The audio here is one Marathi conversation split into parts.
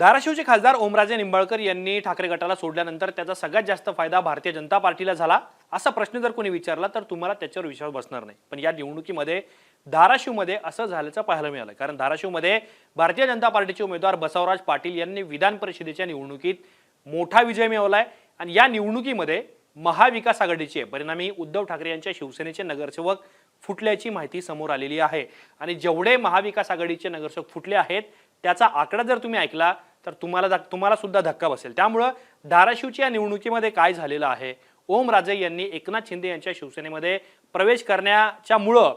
धाराशिवचे खासदार ओमराजे निंबाळकर यांनी ठाकरे गटाला सोडल्यानंतर त्याचा सगळ्यात जास्त फायदा भारतीय जनता पार्टीला झाला असा प्रश्न जर कोणी विचारला तर तुम्हाला त्याच्यावर विश्वास बसणार नाही। पण या निवडणुकीमध्ये धाराशिवमध्ये असं झाल्याचं पाहायला मिळालं, कारण धाराशिवमध्ये भारतीय जनता पार्टीचे उमेदवार बसवराज पाटील यांनी विधान परिषदेच्या निवडणुकीत मोठा विजय मिळवलाय आणि या निवडणुकीमध्ये महाविकास आघाडीचे परिणामी उद्धव ठाकरे यांच्या शिवसेनेचे नगरसेवक फुटल्याची माहिती समोर आलेली आहे। आणि जेवढे महाविकास आघाडीचे नगरसेवक फुटले आहेत त्याचा आकडा जर तुम्ही ऐकला तर तुम्हाला सुद्धा धक्का बसेल। त्यामुळे धाराशिवच्या निवडणुकीमध्ये काय झालेलं आहे, ओमराजे यांनी एकनाथ शिंदे यांच्या शिवसेनेमध्ये प्रवेश करण्याच्या मुळे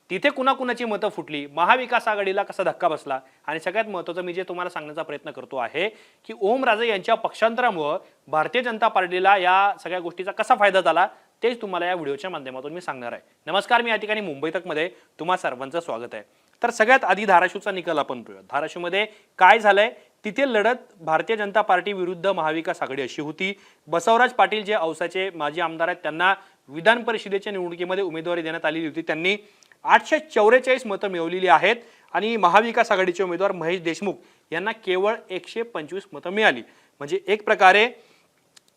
तिथे कुणाकुणाची मतं फुटली, महाविकास आघाडीला कसा धक्का बसला आणि सगळ्यात महत्त्वाचं मी जे तुम्हाला सांगण्याचा प्रयत्न करतो आहे की ओमराजे यांच्या पक्षांतरामुळे भारतीय जनता पार्टीला या सगळ्या गोष्टीचा कसा फायदा झाला तेच तुम्हाला या व्हिडिओच्या माध्यमातून मी सांगणार आहे। नमस्कार, मी या ठिकाणी मुंबई तक मध्ये तुम्हा सर्वांचं स्वागत आहे। तर सगळ्यात आधी धाराशिवचा निकाल आपण पाहूया। धाराशिवमध्ये काय झालंय, तिथे लढत भारतीय जनता पार्टी विरुद्ध महाविकास आघाडी अशी होती। बसवराज पाटील जे औसाचे माजी आमदार आहेत त्यांना विधान परिषदेच्या निवडणुकीमध्ये उमेदवारी देण्यात आलेली होती, त्यांनी 844 मतं मिळवलेली आहेत आणि महाविकास आघाडीचे उमेदवार महेश देशमुख यांना केवळ 125 मतं मिळाली। म्हणजे एक प्रकारे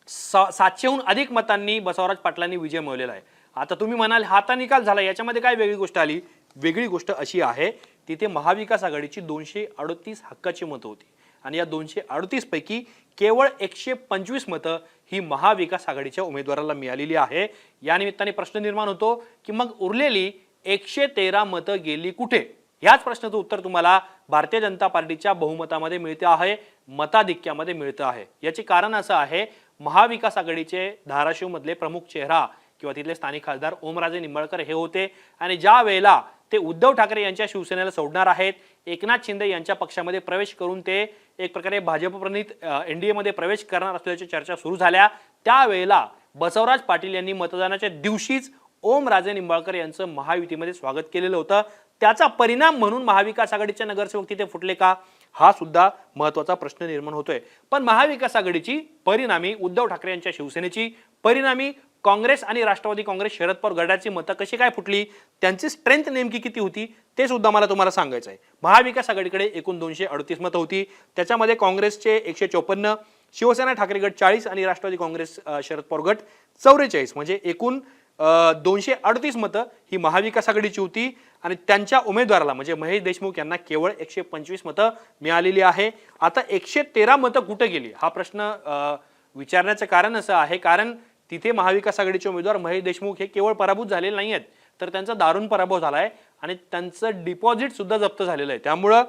700हून अधिक मतांनी बसवराज पाटलांनी विजय मिळवलेला आहे। आता तुम्ही म्हणाल हा तर निकाल झाला, याच्यामध्ये काय वेगळी गोष्ट आली? वेगळी गोष्ट अशी आहे, तिथे महाविकास आघाडीची 238 हक्काची मतं होती आणि या 238 पैकी केवळ 125 मतं ही महाविकास आघाडीच्या उमेदवाराला मिळालेली आहे। या निमित्ताने प्रश्न निर्माण होतो की मग उरलेली 113 मतं गेली कुठे? याच प्रश्नाचं उत्तर तुम्हाला भारतीय जनता पार्टीच्या बहुमतामध्ये मिळते आहे, मताधिक्यामध्ये मिळतं आहे। याचे कारण असं आहे, महाविकास आघाडीचे धाराशिव मधले प्रमुख चेहरा किंवा तिथले स्थानिक खासदार ओमराजे निंबाळकर हे होते आणि ज्या वेळेला ते उद्धव ठाकरे यांच्या शिवसेनेला सोडणार आहेत, एकनाथ शिंदे यांच्या पक्षामध्ये प्रवेश करून ते एक प्रकारे भाजप प्रणित एनडीए मध्ये प्रवेश करणार असल्याची चर्चा सुरू झाल्या, त्यावेळेला बसवराज पाटील यांनी मतदानाच्या दिवशीच ओमराजे निंबाळकर यांचं महायुतीमध्ये स्वागत केलेलं होतं। त्याचा परिणाम म्हणून महाविकास आघाडीचे नगरसेवक तिथे फुटले का, हा सुद्धा महत्त्वाचा प्रश्न निर्माण होतोय। पण महाविकास आघाडीची परिणामी उद्धव ठाकरे यांच्या शिवसेनेची परिणामी काँग्रेस आणि राष्ट्रवादी काँग्रेस शरद पवार गटाची मतं कशी काय फुटली, त्यांची स्ट्रेंथ नेमकी किती होती ते सुद्धा मला तुम्हाला सांगायचं आहे। महाविकास आघाडीकडे एकूण 238 मतं होती, त्याच्यामध्ये काँग्रेसचे 154, शिवसेना ठाकरे गट 40 आणि राष्ट्रवादी काँग्रेस शरद पवार गट 44, म्हणजे एकूण 238 मतं ही महाविकास आघाडीची होती आणि त्यांच्या उमेदवाराला म्हणजे महेश देशमुख यांना केवळ 125 मतं मिळालेली आहे। आता 113 मतं कुठे गेली हा प्रश्न विचारण्याचं कारण असं आहे, कारण तिथे महाविकास आघाडीचे उमेदवार महेश देशमुख हे केवळ पराभूत झालेले नाही आहेत, तर त्यांचा दारुण पराभव झालाय आणि त्यांचं डिपॉझिट सुद्धा जप्त झालेलं आहे। त्यामुळं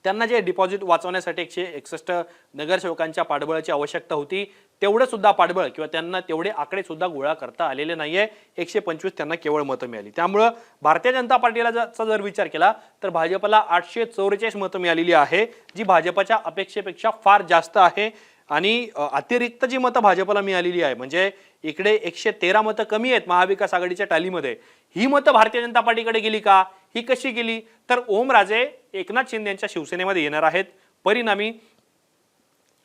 त्यांना जे डिपॉझिट वाचवण्यासाठी 161 नगरसेवकांच्या पाठबळाची आवश्यकता होती, तेवढं सुद्धा पाठबळ किंवा त्यांना तेवढे आकडे सुद्धा गोळा करता आलेले नाहीये। 125 त्यांना केवळ मतं मिळाली। त्यामुळं भारतीय जनता पार्टीला जर विचार केला तर भाजपला 844 मतं मिळालेली आहे, जी भाजपच्या अपेक्षेपेक्षा फार जास्त आहे आणि अतिरिक्त जी मतं भाजपला मिळालेली आहे, म्हणजे इकडे 113 मतं कमी आहेत महाविकास आघाडीच्या टालीमध्ये, ही मतं भारतीय जनता पार्टीकडे गेली का, ही कशी गेली? तर ओमराजे एकनाथ शिंदे यांच्या शिवसेनेमध्ये येणार आहेत, परिणामी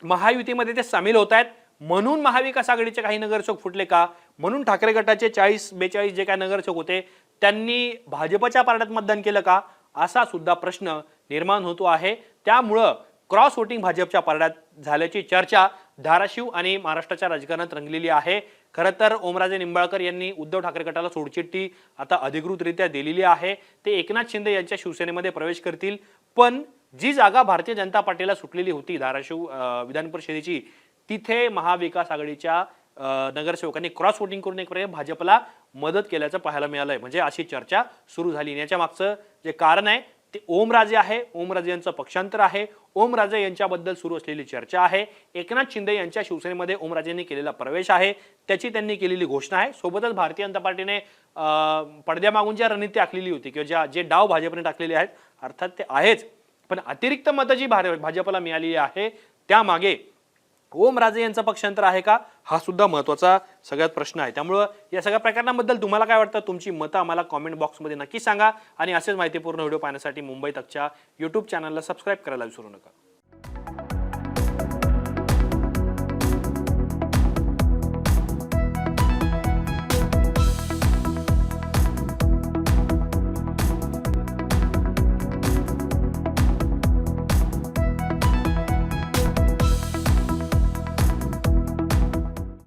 महायुतीमध्ये ते सामील होत आहेत, म्हणून महाविकास आघाडीचे काही नगरसेवक फुटले का, म्हणून ठाकरे गटाचे 40-42 जे काही नगरसेवक होते त्यांनी भाजपच्या पारड्यात मतदान केलं का, असा सुद्धा प्रश्न निर्माण होतो आहे। त्यामुळं क्रॉस वोटिंग भाजपच्या पारड्यात झाल्याची चर्चा धाराशिव आणि महाराष्ट्राच्या राजकारणात रंगलेली आहे। खरं तर ओमराजे निंबाळकर यांनी उद्धव ठाकरे गटाला सोडचिठ्ठी आता अधिकृतरित्या दिलेली आहे, ते एकनाथ शिंदे यांच्या शिवसेनेमध्ये प्रवेश करतील। पण जी जागा भारतीय जनता पार्टीला सुटलेली होती धाराशिव विधान परिषदेची, तिथे महाविकास आघाडीच्या नगरसेवकांनी क्रॉस वोटिंग करून एक प्रकारे भाजपला मदत केल्याचं पाहायला मिळालंय, म्हणजे अशी चर्चा सुरू झाली। याच्या मागचं जे कारण आहे ते ओमराजे आहे, ओमराजे यांचं पक्षांतर आहे, ओमराजे यांच्याबद्दल सुरू असलेली चर्चा आहे, एकनाथ शिंदे यांच्या शिवसेनेमध्ये ओमराजेंनी केलेला प्रवेश आहे, त्याची त्यांनी केलेली घोषणा आहे। सोबतच भारतीय जनता पार्टीने पडद्यामागून ज्या रणनीती आखलेली होती किंवा जे डाव भाजपने टाकलेले आहेत, अर्थात ते आहेच, पण अतिरिक्त मतं जी भाजपला मिळालेली आहे त्यामागे ओमराजे यांचा पक्षांतर आहे का, हा सुद्धा महत्त्वाचा सगळ्यात प्रश्न आहे। त्यामुळे या सगळ्या प्रकरणाबद्दल तुम्हाला काय वाटतं, तुमची मतं आम्हाला कमेंट बॉक्समध्ये नक्की सांगा आणि असेच माहितीपूर्ण व्हिडिओ पाहण्यासाठी मुंबई तकच्या YouTube चॅनलला सबस्क्राईब करायला विसरू नका।